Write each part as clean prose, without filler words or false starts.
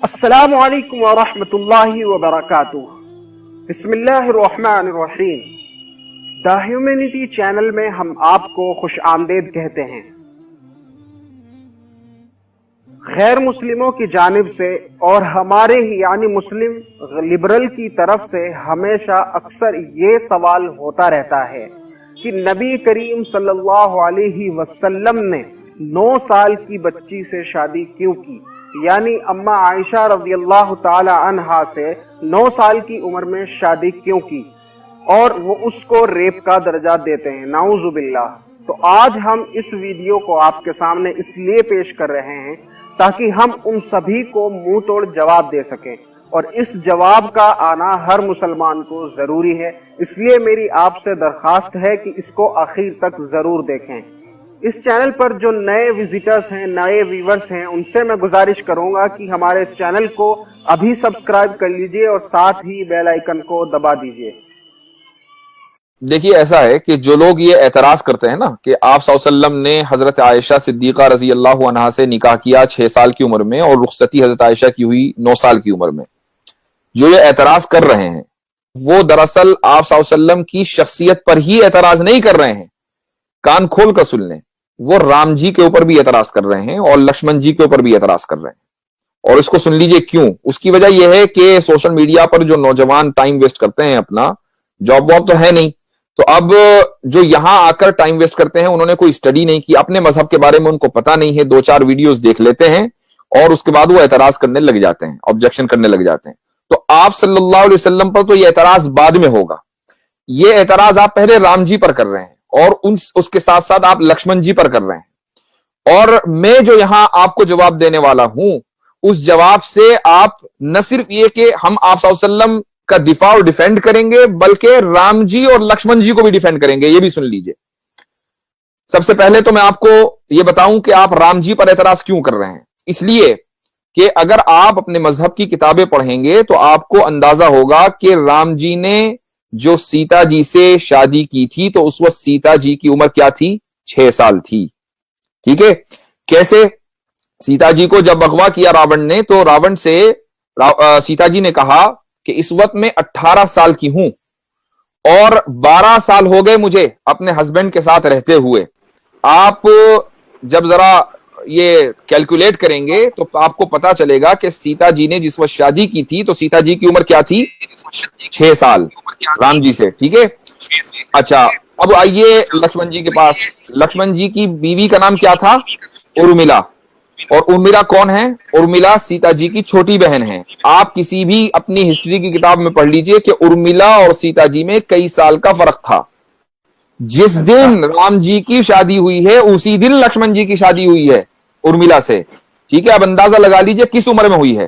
السلام علیکم ورحمۃ اللہ وبرکاتہ۔ بسم اللہ الرحمن الرحیم۔ دا ہیومینٹی چینل میں ہم آپ کو خوش آمدید کہتے ہیں۔ غیر مسلموں کی جانب سے اور ہمارے ہی یعنی مسلم لبرل کی طرف سے ہمیشہ اکثر یہ سوال ہوتا رہتا ہے کہ نبی کریم صلی اللہ علیہ وسلم نے 9 سال کی بچی سے شادی کیوں کی، یعنی اما عائشہ رضی اللہ تعالی عنہا سے 9 سال کی عمر میں شادی کیوں کی، اور وہ اس کو ریپ کا درجہ دیتے ہیں، نعوذ باللہ۔ تو آج ہم اس ویڈیو کو آپ کے سامنے اس لیے پیش کر رہے ہیں تاکہ ہم ان سبھی کو منہ توڑ جواب دے سکیں، اور اس جواب کا آنا ہر مسلمان کو ضروری ہے۔ اس لیے میری آپ سے درخواست ہے کہ اس کو آخر تک ضرور دیکھیں۔ اس چینل پر جو نئے وزٹرز ہیں، نئے ویورز ہیں، ان سے میں گزارش کروں گا کہ ہمارے چینل کو ابھی سبسکرائب کر لیجئے اور ساتھ ہی بیل آئیکن کو دبا دیجئے۔ دیکھیے، ایسا ہے کہ جو لوگ یہ اعتراض کرتے ہیں نا کہ آپ صلی اللہ علیہ وسلم نے حضرت عائشہ صدیقہ رضی اللہ عنہا سے نکاح کیا 6 سال کی عمر میں، اور رخصتی حضرت عائشہ کی ہوئی 9 سال کی عمر میں، جو یہ اعتراض کر رہے ہیں وہ دراصل آپ صلی اللہ علیہ وسلم کی شخصیت پر ہی اعتراض نہیں کر رہے ہیں۔ کان کھول کر سن لیں، وہ رام جی کے اوپر بھی اعتراض کر رہے ہیں اور لکشمن جی کے اوپر بھی اعتراض کر رہے ہیں، اور اس کو سن لیجئے کیوں۔ اس کی وجہ یہ ہے کہ سوشل میڈیا پر جو نوجوان ٹائم ویسٹ کرتے ہیں، اپنا جاب واب تو ہے نہیں، تو اب جو یہاں آ کر ٹائم ویسٹ کرتے ہیں انہوں نے کوئی اسٹڈی نہیں کی، اپنے مذہب کے بارے میں ان کو پتہ نہیں ہے، 2-4 ویڈیوز دیکھ لیتے ہیں اور اس کے بعد وہ اعتراض کرنے لگ جاتے ہیں، آبجیکشن کرنے لگ جاتے ہیں۔ تو آپ صلی اللہ علیہ وسلم پر تو یہ اعتراض بعد میں ہوگا، یہ اعتراض آپ پہلے رام جی پر کر رہے ہیں اور اس کے ساتھ ساتھ آپ لکشمن جی پر کر رہے ہیں، اور میں جو یہاں آپ کو جواب دینے والا ہوں اس جواب سے آپ نہ صرف یہ کہ ہم آپ صلی اللہ علیہ وسلم کا دفاع اور ڈیفینڈ کریں گے، بلکہ رام جی اور لکشمن جی کو بھی ڈیفینڈ کریں گے۔ یہ بھی سن لیجئے۔ سب سے پہلے تو میں آپ کو یہ بتاؤں کہ آپ رام جی پر اعتراض کیوں کر رہے ہیں۔ اس لیے کہ اگر آپ اپنے مذہب کی کتابیں پڑھیں گے تو آپ کو اندازہ ہوگا کہ رام جی نے جو سیتا جی سے شادی کی تھی تو اس وقت سیتا جی کی عمر کیا تھی؟ 6 سال تھی۔ ٹھیک ہے؟ کیسے؟ سیتا جی کو جب اغوا کیا راون نے تو راون سے سیتا جی نے کہا کہ اس وقت میں 18 سال کی ہوں اور 12 سال ہو گئے مجھے اپنے ہسبینڈ کے ساتھ رہتے ہوئے۔ آپ جب ذرا یہ کیلکولیٹ کریں گے تو آپ کو پتا چلے گا کہ سیتا جی نے جس وقت شادی کی تھی تو سیتا جی کی عمر کیا تھی؟ 6 سال رام جی سے۔ ٹھیک ہے؟ اچھا، اب آئیے لکشمن جی کے پاس۔ لکشمن جی کی بیوی کا نام کیا تھا؟ ارملا۔ اور ارملا کون ہے؟ ارملا سیتا جی کی چھوٹی بہن ہے۔ آپ کسی بھی اپنی ہسٹری کی کتاب میں پڑھ لیجئے کہ ارملا اور سیتا جی میں کئی سال کا فرق تھا۔ جس دن رام جی کی شادی ہوئی ہے اسی دن لکشمن جی کی شادی ہوئی ہے ارملا سے۔ ٹھیک ہے؟ اب اندازہ لگا لیجئے کس عمر میں ہوئی ہے۔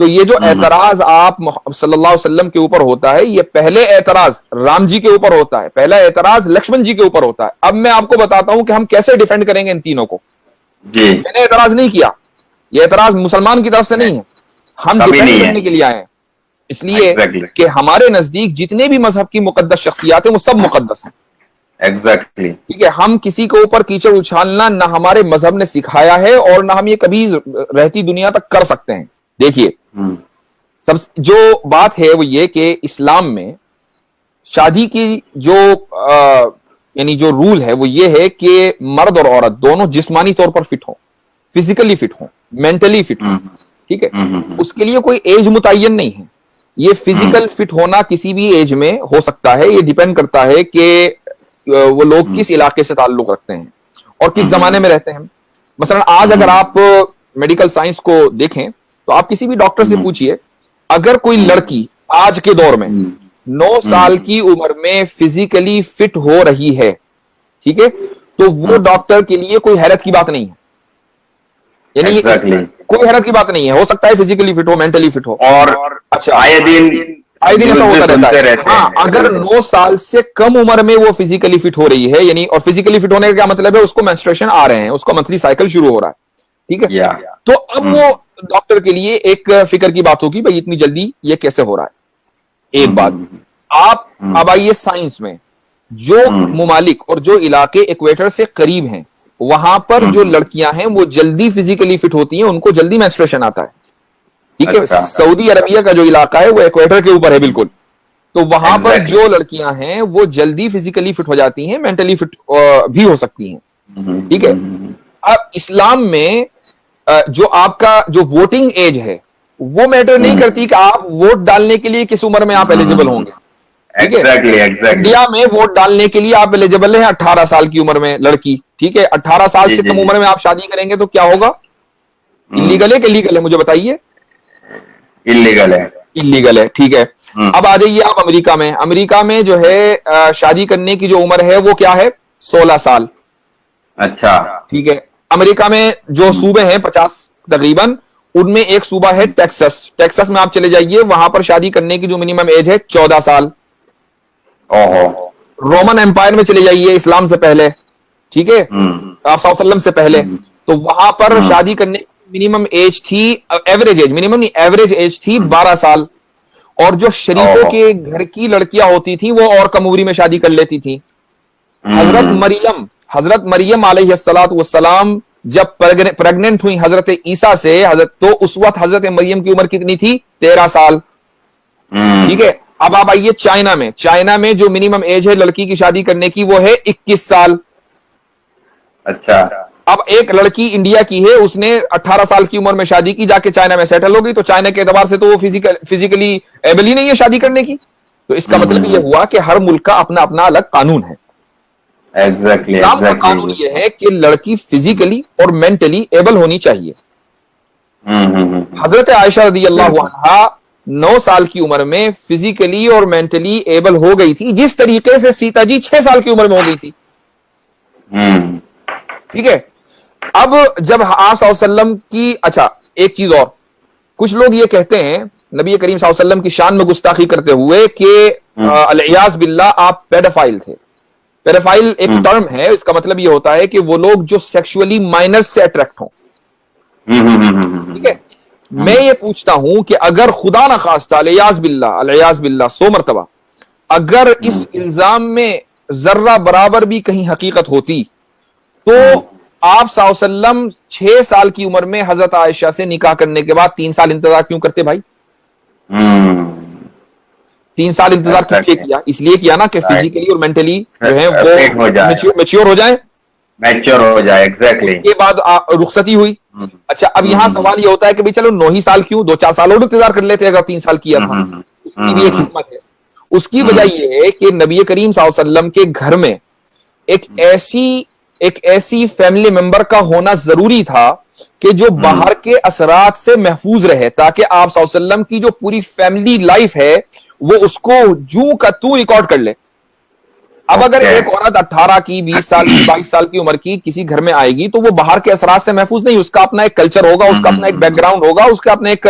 تو یہ جو اعتراض آپ صلی اللہ علیہ وسلم کے اوپر ہوتا ہے، یہ پہلے اعتراض رام جی کے اوپر ہوتا ہے، پہلا اعتراض لکشمن جی کے اوپر ہوتا ہے۔ اب میں آپ کو بتاتا ہوں کہ ہم کیسے ڈیفینڈ کریں گے ان تینوں کو۔ میں نے اعتراض نہیں کیا، یہ اعتراض مسلمان کی طرف سے نہیں ہے، ہم ڈیفینڈ کرنے کے لیے آئے ہیں۔ اس لیے کہ ہمارے نزدیک جتنے بھی مذہب کی مقدس شخصیات ہیں وہ سب مقدس ہیں۔ ٹھیک ہے؟ ہم کسی کے اوپر کیچڑ اچھالنا نہ ہمارے مذہب نے سکھایا ہے اور نہ ہم یہ کبھی رہتی دنیا تک کر سکتے ہیں۔ دیکھیے، سب جو بات ہے وہ یہ کہ اسلام میں شادی کی جو یعنی جو رول ہے وہ یہ ہے کہ مرد اور عورت دونوں جسمانی طور پر فٹ ہوں، فزیکلی فٹ ہوں، مینٹلی فٹ ہوں۔ ٹھیک ہے؟ اس کے لیے کوئی ایج متعین نہیں ہے۔ یہ فزیکل فٹ ہونا کسی بھی ایج میں ہو سکتا ہے، یہ ڈیپینڈ کرتا ہے کہ وہ لوگ کس علاقے سے تعلق رکھتے ہیں اور کس زمانے میں رہتے ہیں۔ مثلا آج اگر آپ میڈیکل سائنس کو دیکھیں تو آپ کسی بھی ڈاکٹر سے پوچھئے، اگر کوئی لڑکی آج کے دور میں 9 سال کی عمر میں فزیکلی فٹ ہو رہی ہے، ٹھیک ہے، تو وہ ڈاکٹر کے لیے کوئی حیرت کی بات نہیں ہے، یعنی کوئی حیرت کی بات نہیں ہے۔ ہو سکتا ہے فزیکلی فٹ ہو، مینٹلی فٹ ہو، اور اچھا آئے دن ایسا ہوتا رہتا ہے۔ ہاں، اگر 9 سال سے کم عمر میں وہ فزیکلی فٹ ہو رہی ہے، یعنی اور فزیکلی فٹ ہونے کا کیا مطلب ہے؟ اس کو مینسٹریشن آ رہے ہیں، اس کا منتھلی سائیکل شروع ہو رہا ہے۔ ٹھیک ہے؟ تو اب وہ ڈاکٹر کے لیے ایک فکر کی بات ہوگی بھائی اتنی جلدی یہ کیسے ہو رہا ہے۔ ایک بات، آپ اب آئیے سائنس میں، جو ممالک اور جو علاقے ایکویٹر سے قریب ہیں وہاں پر جو لڑکیاں ہیں وہ جلدی فزیکلی فٹ ہوتی ہیں، ان کو جلدی مینسٹریشن آتا ہے۔ ٹھیک ہے. سعودی عربیہ کا جو علاقہ ہے وہ ایکویٹر کے اوپر ہے بالکل. تو وہاں پر جو لڑکیاں ہیں وہ جلدی فزیکلی فٹ ہو جاتی ہیں, مینٹلی فٹ بھی ہو سکتی ہیں. ٹھیک ہے. اب اسلام میں جو آپ کا جو ووٹنگ ایج ہے وہ میٹر نہیں کرتی کہ آپ ووٹ ڈالنے کے لیے کس عمر میں آپ ایلیجیبل ہوں گے. ٹھیک ہے. انڈیا میں ووٹ ڈالنے کے لیے آپ ایلیجیبل ہیں 18 سال کی عمر میں لڑکی. ٹھیک ہے. 18 سال سے کم عمر میں آپ شادی کریں گے تو کیا ہوگا؟ انلیگل ہے کہ لیگل ہے؟ مجھے بتائیے. انلیگل ہے. انلیگل ہے. ٹھیک ہے. اب آ جائیے آپ امریکہ میں. امریکہ میں جو ہے شادی کرنے کی جو عمر ہے وہ کیا ہے؟ 16 سال. اچھا. ٹھیک ہے. امریکہ میں جو صوبے ہیں 50 تقریباً, ان میں ایک صوبہ ہے ٹیکسس. ٹیکسس میں آپ چلے جائیے, وہاں پر شادی کرنے کی جو منیمم ایج ہے 14 سال. رومن امپائر میں چلے جائیے اسلام سے پہلے, ٹھیک ہے, آپ صلی اللہ علیہ وسلم سے پہلے, تو وہاں پر شادی کرنے کی منیمم ایج تھی, ایوریج ایج, منیمم نہیں ایوریج ایج تھی 12 سال. اور جو شریفوں کے گھر کی لڑکیاں ہوتی تھیں وہ اور کم عمری میں شادی کر لیتی تھیں. حضرت مریم علیہ الصلوۃ والسلام جب پریگننٹ ہوئی حضرت عیسیٰ سے, تو اس وقت حضرت مریم کی عمر کتنی تھی؟ 13 سال. ٹھیک ہے. اب آپ آئیے چائنا میں. چائنا میں جو منیمم ایج ہے لڑکی کی شادی کرنے کی وہ ہے 21 سال. اچھا. اب ایک لڑکی انڈیا کی ہے, اس نے 18 سال کی عمر میں شادی کی, جا کے چائنا میں سیٹل ہو گئی, تو چائنا کے اعتبار سے تو وہ فزیکلی ایبل ہی نہیں ہے شادی کرنے کی. تو اس کا مطلب یہ ہوا کہ ہر ملک کا اپنا اپنا الگ قانون ہے. اسلام کا قانون یہ ہے کہ لڑکی فزیکلی اور مینٹلی ایبل ہونی چاہیے. حضرت عائشہ رضی اللہ عنہا 9 سال کی عمر میں فزیکلی اور مینٹلی ایبل ہو گئی تھی, جس طریقے سے سیتا جی 6 سال کی عمر میں ہو گئی تھی. ٹھیک ہے. اب جب آپ صلی اللہ علیہ وسلم کی, اچھا ایک چیز اور, کچھ لوگ یہ کہتے ہیں نبی کریم صلی اللہ علیہ وسلم کی شان میں گستاخی کرتے ہوئے کہ العیاذ باللہ آپ پیڈوفائل تھے. پیڈوفائل ایک ٹرم ہے, اس کا مطلب یہ ہوتا ہے کہ وہ لوگ جو سیکشولی مائنر سے اٹریکٹ ہوں. ٹھیک ہے. میں یہ پوچھتا ہوں کہ اگر خدا نہ خواستہ العیاذ باللہ 100 مرتبہ اگر اس الزام میں ذرہ برابر بھی کہیں حقیقت ہوتی, تو آپ صلی اللہ علیہ وسلم 6 سال کی عمر میں حضرت عائشہ سے نکاح کرنے کے بعد 3 سال انتظار کیوں کرتے بھائی؟ 3 سال انتظار کس لیے کیا؟ اس لیے کیا نا کہ فزیکلی اور مینٹلی جو ہے وہ میچور ہو جائیں. ایگزیکٹلی. کے بعد رخصتی ہوئی. اچھا, اب یہاں سوال یہ ہوتا ہے کہ بھائی چلو 9 ہی سال کیوں, 2-4 سال اور انتظار کر لیتے اگر 3 سال کیا تھا. اس کی بھی ایک حکمت ہے. اس کی وجہ یہ ہے کہ نبی کریم صلی اللہ علیہ وسلم کے گھر میں ایک ایسی فیملی ممبر کا ہونا ضروری تھا کہ جو باہر کے اثرات سے محفوظ رہے, تاکہ آپ صلی اللہ علیہ وسلم کی جو پوری فیملی لائف ہے وہ اس کو جو کا تو ریکارڈ کر لے. اب اگر ایک عورت 18 کی 20 سال کی 22 سال کی عمر کی کسی گھر میں آئے گی تو وہ باہر کے اثرات سے محفوظ نہیں, اس کا اپنا ایک کلچر ہوگا, اس کا اپنا ایک بیک گراؤنڈ ہوگا, اس کا اپنا ایک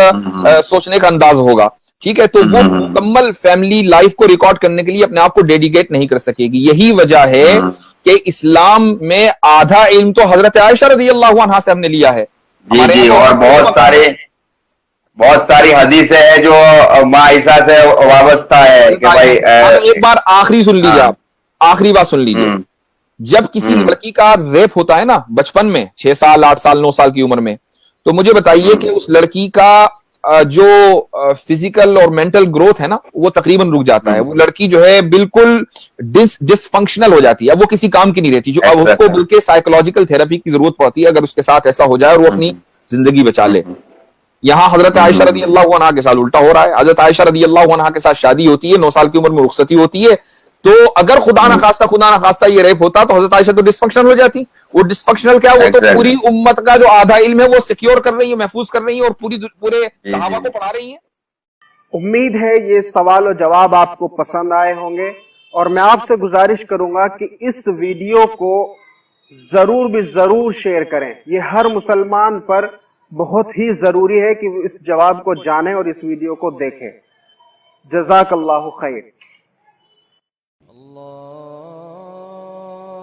سوچنے کا انداز ہوگا. ٹھیک ہے. تو وہ مکمل فیملی لائف کو ریکارڈ کرنے کے لیے اپنے آپ کو ڈیڈیکیٹ نہیں کر سکے گی. یہی وجہ ہے کہ اسلام میں آدھا علم تو حضرت عائشہ رضی اللہ عنہا سے ہم نے لیا ہے. جی, اور بہت ساری حدیثیں ہیں جو ماں عائشہ سے وابستہ ہے کہ بھائی. ایک بار آخری سن لیجیے, آپ آخری بات سن لیجیے. جب کسی لڑکی کا ریپ ہوتا ہے نا بچپن میں 6 سال 8 سال 9 سال کی عمر میں, تو مجھے بتائیے کہ اس لڑکی کا جو فزیکل اور مینٹل گروتھ ہے نا وہ تقریباً رک جاتا ہے. وہ لڑکی جو ہے بالکل ڈس فنکشنل ہو جاتی ہے, اب وہ کسی کام کی نہیں رہتی, جو اب اس کو بلکہ سائیکولوجیکل تھراپی کی ضرورت پڑتی ہے اگر اس کے ساتھ ایسا ہو جائے اور وہ اپنی زندگی بچا لے. یہاں حضرت عائشہ رضی اللہ عنہا کے ساتھ الٹا ہو رہا ہے. حضرت عائشہ رضی اللہ عنہا کے ساتھ شادی ہوتی ہے, 9 سال کی عمر میں رخصتی ہوتی ہے, تو اگر خدا نہ خواستہ یہ ریپ ہوتا تو حضرت عائشہ تو ڈسفنکشنل ہو جاتی. وہ ڈسفنکشنل کیا, وہ تو پوری امت کا جو آدھا علم ہے وہ سیکیور کر رہی ہے, محفوظ کر رہی ہے, اور پورے صحابہ کو پڑھا رہی ہیں. امید ہے یہ سوال و جواب آپ کو پسند آئے ہوں گے, اور میں آپ سے گزارش کروں گا کہ اس ویڈیو کو ضرور شیئر کریں. یہ ہر مسلمان پر بہت ہی ضروری ہے کہ وہ اس جواب کو جانیں اور اس ویڈیو کو دیکھیں. جزاک اللہ خیر.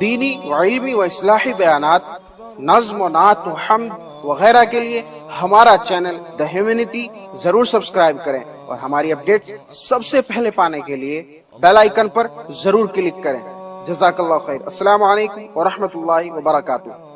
دینی و علمی و اصلاحی بیانات, نظم و نعت و حمد وغیرہ کے لیے ہمارا چینل دی ہیومینٹی ضرور سبسکرائب کریں, اور ہماری اپڈیٹس سب سے پہلے پانے کے لیے بیل آئیکن پر ضرور کلک کریں. جزاک اللہ خیر. السلام علیکم ورحمۃ اللہ وبرکاتہ.